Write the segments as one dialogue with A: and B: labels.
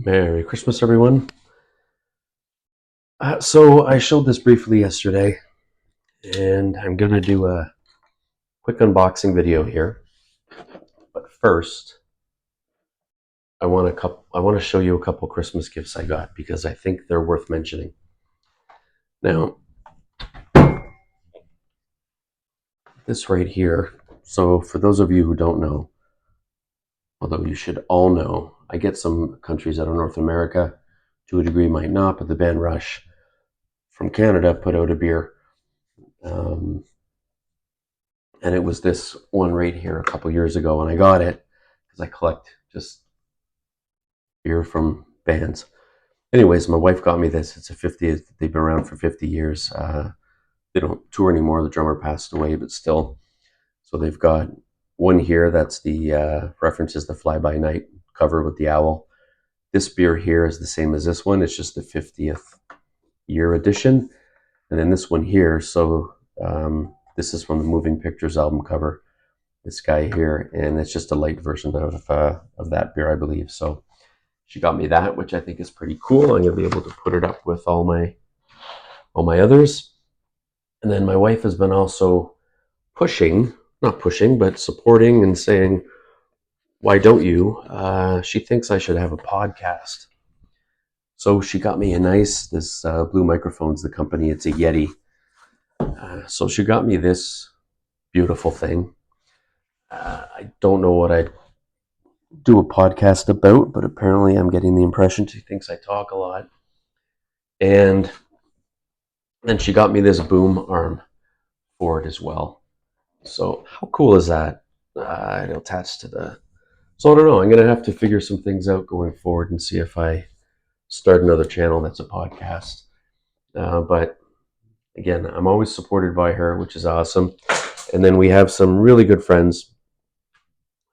A: Merry Christmas, everyone. So I showed this briefly yesterday, and I'm going to do a quick unboxing video here. But first, I want to show you a couple Christmas gifts I got because I think they're worth mentioning. Now, this right here. So for those of you who don't know, although you should all know, I get some countries out of North America, to a degree might not, but the band Rush from Canada put out a beer. And it was this one right here a couple years ago, and I got it because I collect just beer from bands. Anyways, my wife got me this. It's a 50th. They've been around for 50 years. They don't tour anymore. The drummer passed away, but still. So they've got one here. That's the references the Fly By Night cover with the owl. This beer here is the same as this one. It's just the 50th year edition. And then this one here. So this is from the Moving Pictures album cover. This guy here, and it's just a light version of that beer, I believe. So she got me that, which I think is pretty cool. I'm gonna be able to put it up with all my others. And then my wife has been also not pushing, but supporting and saying, why don't you? She thinks I should have a podcast. So she got me this Blue Microphones, the company, it's a Yeti. So she got me this beautiful thing. I don't know what I'd do a podcast about, but apparently I'm getting the impression she thinks I talk a lot. And then she got me this boom arm for it as well. So how cool is that? It'll attach to the... So I don't know. I'm going to have to figure some things out going forward and see if I start another channel that's a podcast. But again, I'm always supported by her, which is awesome. And then we have some really good friends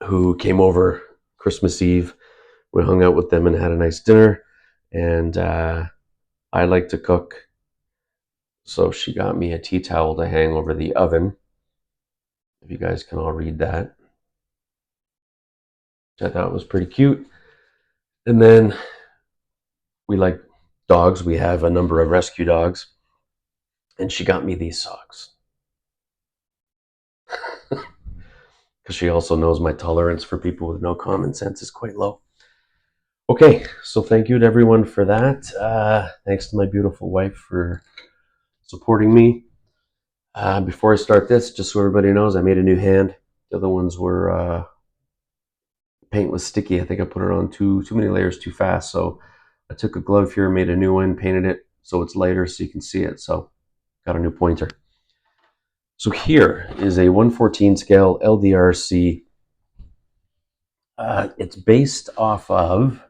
A: who came over Christmas Eve. We hung out with them and had a nice dinner. And I like to cook. So she got me a tea towel to hang over the oven. If you guys can all read that. Which I thought was pretty cute. And then we like dogs. We have a number of rescue dogs. And she got me these socks. Because she also knows my tolerance for people with no common sense is quite low. Okay, so thank you to everyone for that. Thanks to my beautiful wife for supporting me. Before I start this, just so everybody knows, I made a new hand. The other ones were... paint was sticky. I think I put it on too many layers too fast. So I took a glove here, made a new one, painted it so it's lighter so you can see it. So got a new pointer. So here is a 1/14 scale LDRC. It's based off of,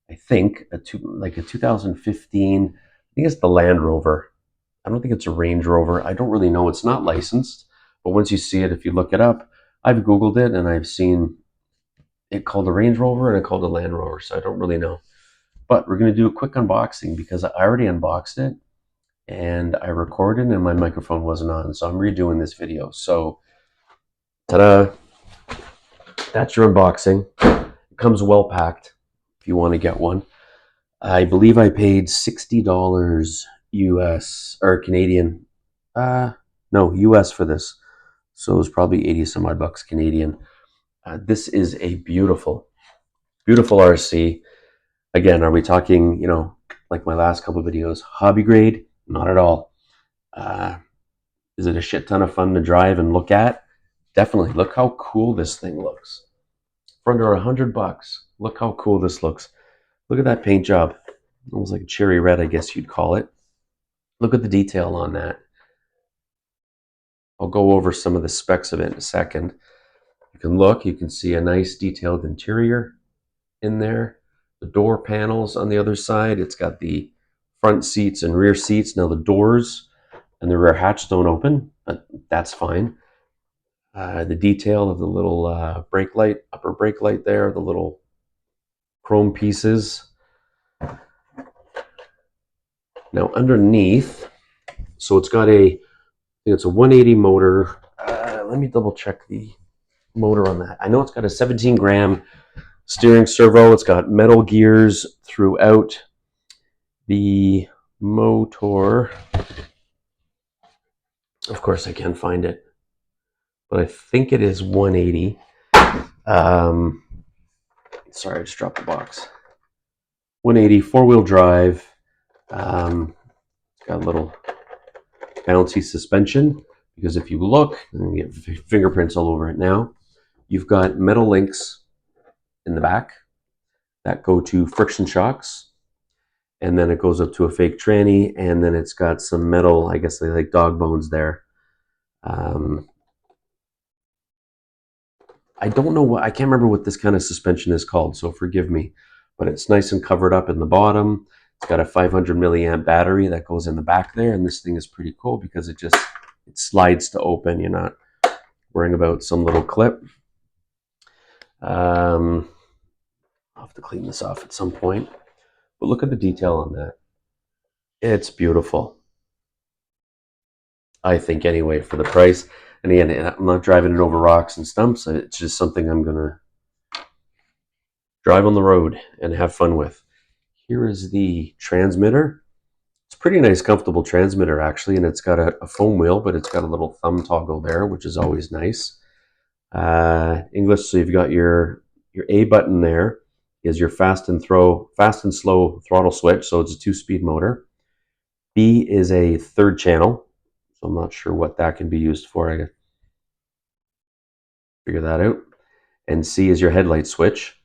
A: I think, a 2015. I think it's the Land Rover. I don't think it's a Range Rover. I don't really know. It's not licensed, but once you see it, if you look it up, I've Googled it and I've seen it called a Range Rover and it called a Land Rover, so I don't really know. But we're going to do a quick unboxing because I already unboxed it and I recorded and my microphone wasn't on, so I'm redoing this video. So, ta-da! That's your unboxing. It comes well packed if you want to get one. I believe I paid $60 US or Canadian. No, US for this. So it was probably 80 some odd bucks Canadian. This is a beautiful, beautiful RC. Again, are we talking, like my last couple of videos, hobby grade? Not at all. Is it a shit ton of fun to drive and look at? Definitely. Look how cool this thing looks. For under $100, look how cool this looks. Look at that paint job. Almost like a cherry red, I guess you'd call it. Look at the detail on that. I'll go over some of the specs of it in a second. You can look, you can see a nice detailed interior in there. The door panels on the other side. It's got the front seats and rear seats. Now the doors and the rear hatch don't open, but that's fine. The detail of the little brake light, upper brake light there, the little chrome pieces. Now underneath, so it's got I think it's a 180 motor. Let me double check the motor on that. I know it's got a 17 gram steering servo. It's got metal gears throughout the motor. Of course, I can't find it, but I think it is 180. Sorry, I just dropped the box. 180, four-wheel drive. It's got a little bouncy suspension, because if you look, and you get fingerprints all over it now, you've got metal links in the back that go to friction shocks, and then it goes up to a fake tranny, and then it's got some metal, I guess they like dog bones there. I don't know what, I can't remember what this kind of suspension is called, so forgive me, but it's nice and covered up in the bottom. It's got a 500 milliamp battery that goes in the back there, and this thing is pretty cool because it slides to open. You're not worrying about some little clip. I'll have to clean this off at some point, but look at the detail on that. It's beautiful, I think, anyway, for the price. And again, I'm not driving it over rocks and stumps. It's just something I'm gonna drive on the road and have fun with. Here is the transmitter. It's a pretty nice, comfortable transmitter, actually, and it's got a foam wheel, but it's got a little thumb toggle there, which is always nice. English, so you've got your A button there is your fast and slow throttle switch, so it's a 2-speed motor. B is a third channel, so I'm not sure what that can be used for. I gotta figure that out. And C is your headlight switch,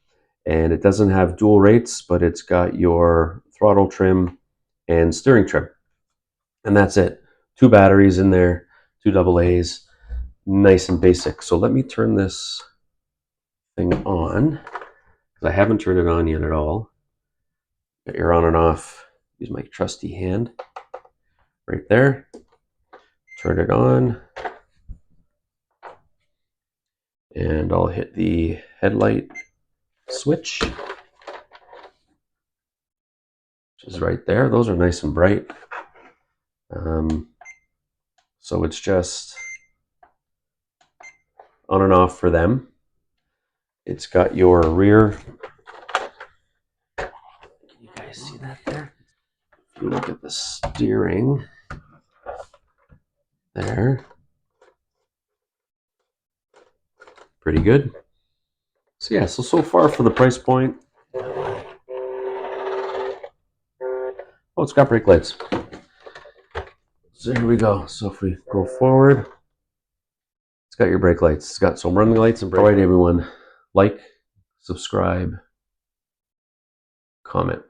A: and it doesn't have dual rates, but it's got your throttle trim and steering trim, and that's it. 2 batteries in there, 2 AA's, nice and basic. So let me turn this thing on, because I haven't turned it on yet at all. Got your on and off. Use my trusty hand right there. Turn it on, and I'll hit the headlight switch, which is right there. Those are nice and bright. So it's just on and off for them. It's got your rear. Can you guys see that there? If you look at the steering there, pretty good. So yeah, so far for the price point. Oh, it's got brake lights. So here we go. So if we go forward, it's got your brake lights. It's got some running lights and brake. All right, everyone, like, subscribe, comment.